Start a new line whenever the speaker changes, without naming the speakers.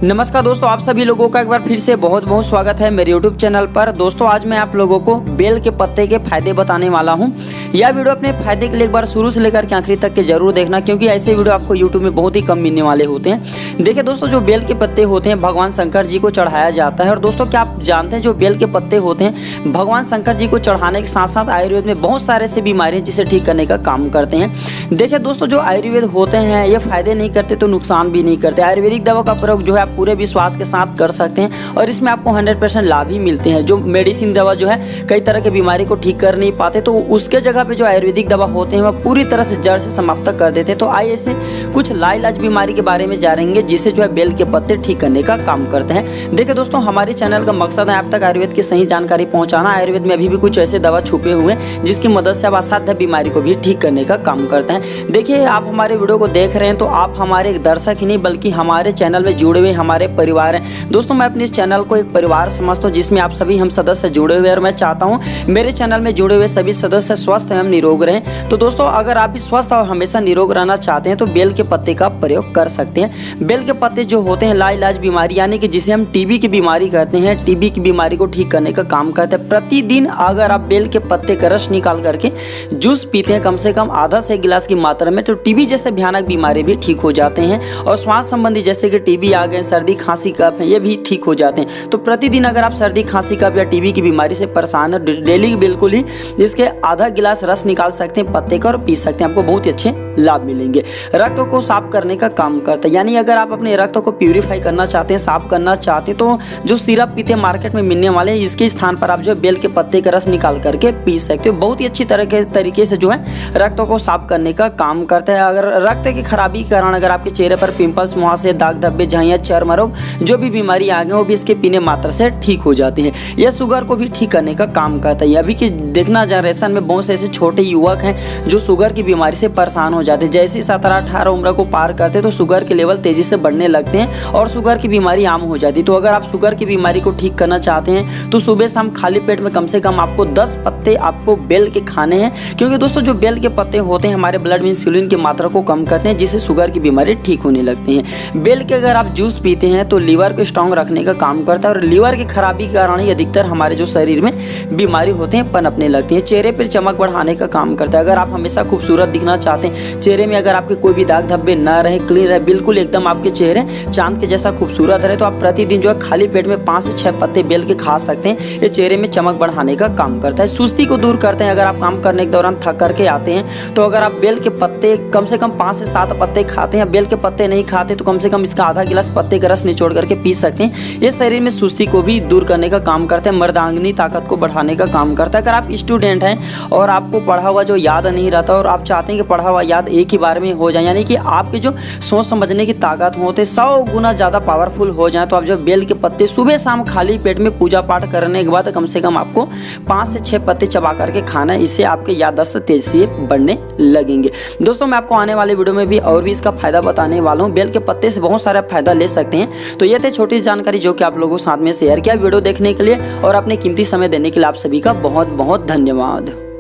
नमस्कार दोस्तों, आप सभी लोगों का एक बार फिर से बहुत बहुत स्वागत है मेरे YouTube चैनल पर। दोस्तों आज मैं आप लोगों को बेल के पत्ते के फायदे बताने वाला हूं। यह वीडियो अपने फायदे के लिए एक बार शुरू से लेकर के आखिरी तक के जरूर देखना, क्योंकि ऐसे वीडियो आपको YouTube में बहुत ही कम मिलने वाले होते हैं। देखिए दोस्तों, जो बेल के पत्ते होते हैं भगवान शंकर जी को चढ़ाया जाता है। और दोस्तों क्या आप जानते हैं, जो बेल के पत्ते होते हैं भगवान शंकर जी को चढ़ाने के साथ साथ आयुर्वेद में बहुत सारे ऐसी बीमारियाँ जिसे ठीक करने का काम करते हैं। देखिए दोस्तों, जो आयुर्वेद होते हैं ये फायदे नहीं करते तो नुकसान भी नहीं करते। आयुर्वेदिक दवा का प्रयोग जो है आप पूरे विश्वास के साथ कर सकते हैं और इसमें आपको 100% लाभ ही मिलते हैं। जो मेडिसिन दवा जो है कई तरह की बीमारी को ठीक कर नहीं पाते, तो उसके जगह पे जो आयुर्वेदिक दवा होते हैं वह पूरी तरह से जड़ से समाप्त कर देते हैं। तो आइए ऐसे कुछ लाइलाज बीमारी के बारे में जानेंगे जिसे जो है बेल के पत्ते ठीक करने का काम करते हैं। देखिए दोस्तों, हमारे चैनल का मकसद है आप तक आयुर्वेद की सही जानकारी पहुंचाना। आयुर्वेद में अभी भी कुछ ऐसे दवा छुपे हुए हैं जिसकी मदद से आप असाध्य बीमारी को भी ठीक करने का काम करते हैं। देखिए, आप हमारे वीडियो को देख रहे हैं तो आप हमारे एक दर्शक ही नहीं बल्कि हमारे चैनल में जुड़े हुए हमारे परिवार हैं। दोस्तों मैं अपने इस चैनल को एक परिवार समझता हूँ जिसमें आप सभी हम सदस्य जुड़े हुए हैं और मैं चाहता हूँ मेरे चैनल में जुड़े हुए सभी सदस्य स्वस्थ एवं निरोग रहें। तो दोस्तों अगर आप भी स्वस्थ और हमेशा निरोग रहना चाहते हैं तो बेल के पत्ते का प्रयोग कर सकते हैं। बेल के पत्ते जो होते हैं लाइलाज बीमारी यानी कि जिसे हम टीबी की बीमारी कहते हैं, टीबी की बीमारी को ठीक करने का काम करते हैं। प्रतिदिन अगर आप बेल के पत्ते का रस निकाल करके जूस पीते हैं कम से कम आधा से 1 गिलास की मात्रा में, तो टीबी जैसे भयानक बीमारी भी ठीक हो जाते हैं। और श्वास संबंधी जैसे कि टीबी आ गए, सर्दी खांसी कफ है, ये भी ठीक हो जाते हैं। तो प्रतिदिन अगर आप सर्दी खांसी कफ या टीबी की बीमारी से परेशान है, डेली बिल्कुल ही इसके आधा गिलास रस निकाल सकते हैं पत्ते का और पी सकते हैं, आपको बहुत ही अच्छे लाभ मिलेंगे। रक्त को साफ करने का काम करता है, यानी अगर आप अपने रक्त को प्यूरिफाई करना चाहते हैं, साफ करना चाहते हैं, तो जो सिरप पीते हैं मार्केट में मिलने वाले हैं इसके स्थान पर आप जो बेल के पत्ते का रस निकाल करके पी सकते हो। बहुत ही अच्छी तरह के तरीके से जो है रक्त को साफ करने का काम करता है। अगर रक्त की खराबी के कारण अगर आपके चेहरे पर पिंपल्स, मुहासे, दाग धब्बे, झाइयाँ, चर्म रोग जो भी बीमारी आ गए वो भी इसके पीने मात्र से ठीक हो जाती है। यह शुगर को भी ठीक करने का काम करता है। अभी की देखना जनरेशन में बहुत से ऐसे छोटे युवक हैं जो शुगर की बीमारी से परेशान हो जाते हैं। जैसे 17-18 उम्र को पार करते तो शुगर के लेवल तेजी से बढ़ने लगते हैं और शुगर की बीमारी आम हो जाती है। तो अगर आप शुगर की बीमारी को ठीक करना चाहते हैं तो सुबह शाम खाली पेट में कम से कम आपको 10 पत्ते आपको बेल के खाने हैं, क्योंकि दोस्तों जो बेल के पत्ते होते हैं हमारे ब्लड में इंसुलिन की मात्रा को कम करते हैं जिससे शुगर की बीमारी ठीक होने लगती है। बेल के अगर आप जूस पीते हैं तो लीवर को स्ट्रांग रखने का काम करता है और लीवर की खराबी के कारण ही अधिकतर हमारे जो शरीर में बीमारी होते हैं पनपने लगती है। चेहरे पर चमक बढ़ाने का काम करता है। अगर आप हमेशा खूबसूरत दिखना चाहते हैं, चेहरे में अगर आपके कोई भी दाग धब्बे ना रहे, क्लीन रहे, बिल्कुल एकदम आपके चेहरे चांद के जैसा खूबसूरत रहे, तो आप प्रतिदिन जो है खाली पेट में 5 से 6 पत्ते बेल के खा सकते हैं। ये चेहरे में चमक बढ़ाने का काम करता है, सुस्ती को दूर करते हैं। अगर आप काम करने के दौरान थक करके आते हैं तो अगर आप बेल के पत्ते कम से कम 5 से 7 पत्ते खाते हैं, बेल के पत्ते नहीं खाते तो कम से कम इसका आधा गिलास पत्ते का रस निचोड़ करके पी सकते हैं। ये शरीर में सुस्ती को भी दूर करने का काम करता है, मर्दांगनी ताकत को बढ़ाने का काम करता है। अगर आप स्टूडेंट हैं और आपको पढ़ा हुआ जो याद नहीं रहता और आप चाहते हैं कि पढ़ा हुआ याद एक ही बार में हो जाए, यानी कि आपके जो सोच समझने की ताकत होते 100 गुना ज़्यादा पावरफुल हो जाए, तो आप जो बेल के पत्ते सुबह शाम खाली पेट में पूजा पाठ करने के बाद कम से कम आपको 5 से 6 पत्ते चबा करके खाना है। इससे आपके याददाश्त तेजी से बढ़ने लगेंगे। दोस्तों मैं आपको आने वाले वीडियो में भी और भी इसका फायदा बताने वाला हूँ। बेल के पत्ते से बहुत सारा फायदा ले सकते हैं। तो ये थे छोटी जानकारी जो कि आप लोगों के साथ में शेयर किया। वीडियो देखने के लिए और अपने कीमती समय देने के लिए आप सभी का बहुत बहुत धन्यवाद।